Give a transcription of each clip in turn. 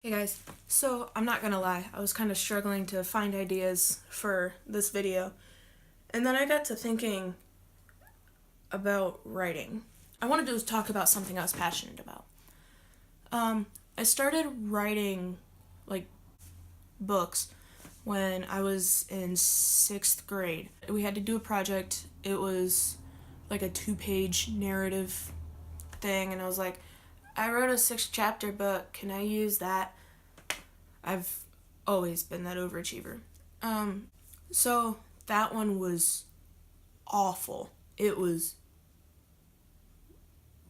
Hey guys, so I'm not gonna lie, I was kind of struggling to find ideas for this video, and then I got to thinking about writing. I wanted to talk about something I was passionate about. I started writing, like, books when I was in 6th grade. We had to do a project. It was like a 2-page narrative thing, and I was like, I wrote a 6-chapter book, can I use that? I've always been that overachiever. So that one was awful. It was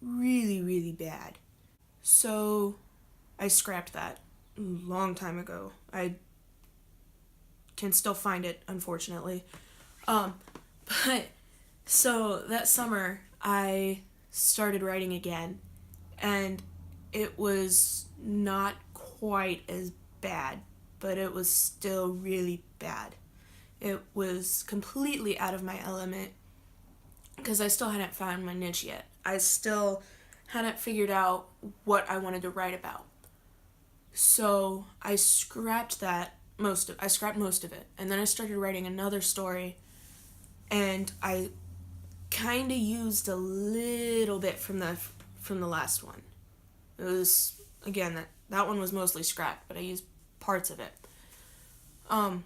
really, really bad. So I scrapped that a long time ago. I can still find it, unfortunately. But so that summer I started writing again, and it was not quite as bad, but it was still really bad. It was completely out of my element because I still hadn't found my niche yet. I still hadn't figured out what I wanted to write about. So I scrapped most of it, and then I started writing another story, and I kind of used a little bit from the last one. It was, again, that one was mostly scrapped, but I used parts of it. And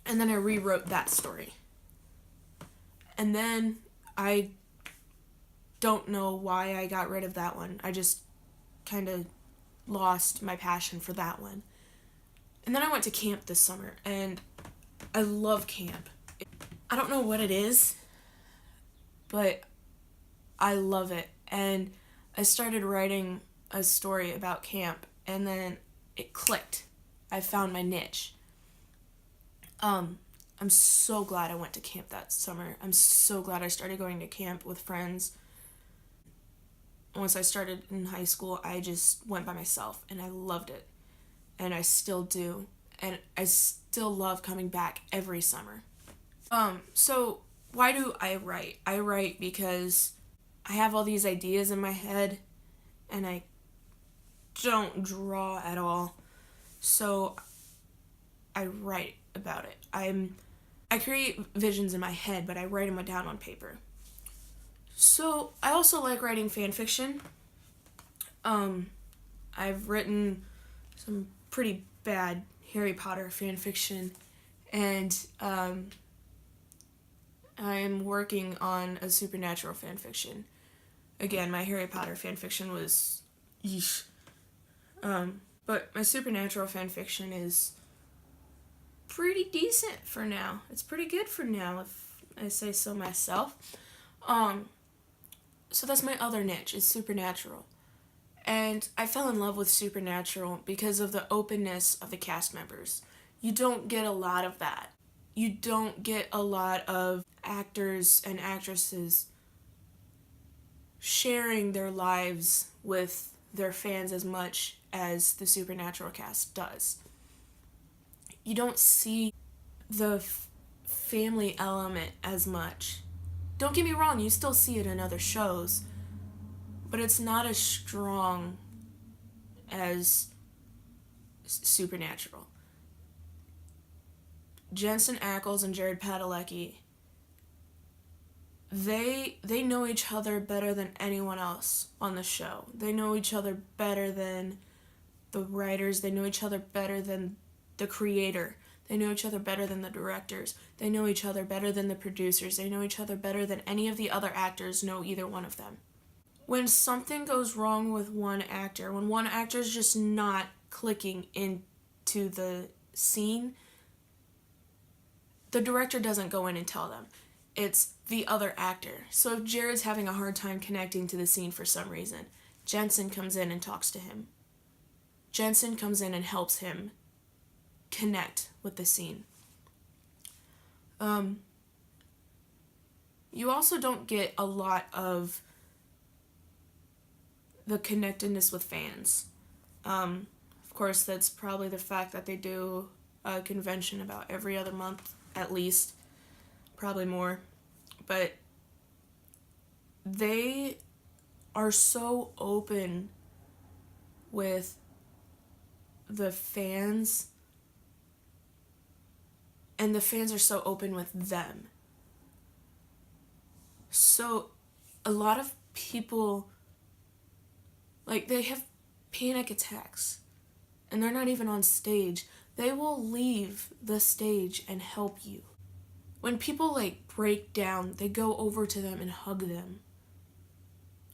then I rewrote that story. And then I don't know why I got rid of that one. I just kind of lost my passion for that one. And then I went to camp this summer, and I love camp. I don't know what it is, but I love it. And I started writing a story about camp, and then it clicked. I found my niche. I'm so glad I went to camp that summer. I'm so glad I started going to camp with friends. Once I started in high school, I just went by myself, and I loved it. And I still do. And I still love coming back every summer. So why do I write? I write because I have all these ideas in my head, and I don't draw at all. So I write about it. I create visions in my head, but I write them down on paper. So I also like writing fan fiction. I've written some pretty bad Harry Potter fan fiction, and I'm working on a supernatural fan fiction. Again, my Harry Potter fan fiction was yeesh. But my supernatural fan fiction is pretty decent for now. It's pretty good for now, if I say so myself. So that's my other niche, is supernatural. And I fell in love with supernatural because of the openness of the cast members. You don't get a lot of that. You don't get a lot of actors and actresses sharing their lives with their fans as much as the supernatural cast does. You don't see the family element as much. Don't get me wrong, you still see it in other shows, but it's not as strong as Supernatural. Jensen Ackles and Jared Padalecki, they know each other better than anyone else on the show. They know each other better than the writers. They know each other better than the creator. They know each other better than the directors. They know each other better than the producers. They know each other better than any of the other actors know either one of them. When something goes wrong with one actor, when one actor's just not clicking into the scene, the director doesn't go in and tell them. It's the other actor. So if Jared's having a hard time connecting to the scene for some reason, Jensen comes in and talks to him. Jensen comes in and helps him connect with the scene. You also don't get a lot of the connectedness with fans. Of course, that's probably the fact that they do a convention about every other month, at least. Probably more. But they are so open with the fans, and the fans are so open with them. So a lot of people, like, they have panic attacks and they're not even on stage. They will leave the stage and help you. When people, like, break down, they go over to them and hug them.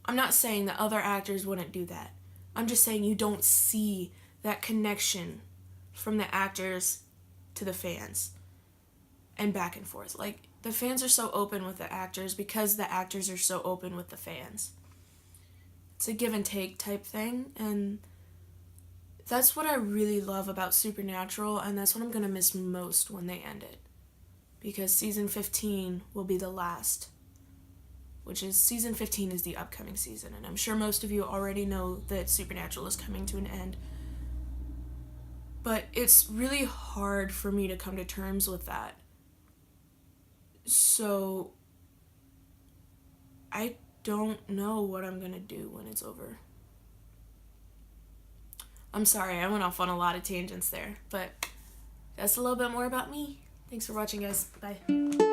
I'm not saying that other actors wouldn't do that. I'm just saying you don't see that connection from the actors to the fans and back and forth. Like, the fans are so open with the actors because the actors are so open with the fans. It's a give and take type thing, and that's what I really love about Supernatural, and that's what I'm going to miss most when they end it. Because season 15 will be the last, which is season 15 is the upcoming season, and I'm sure most of you already know that Supernatural is coming to an end. But it's really hard for me to come to terms with that. So I don't know what I'm gonna do when it's over. I'm sorry, I went off on a lot of tangents there, but that's a little bit more about me. Thanks for watching, guys. Bye.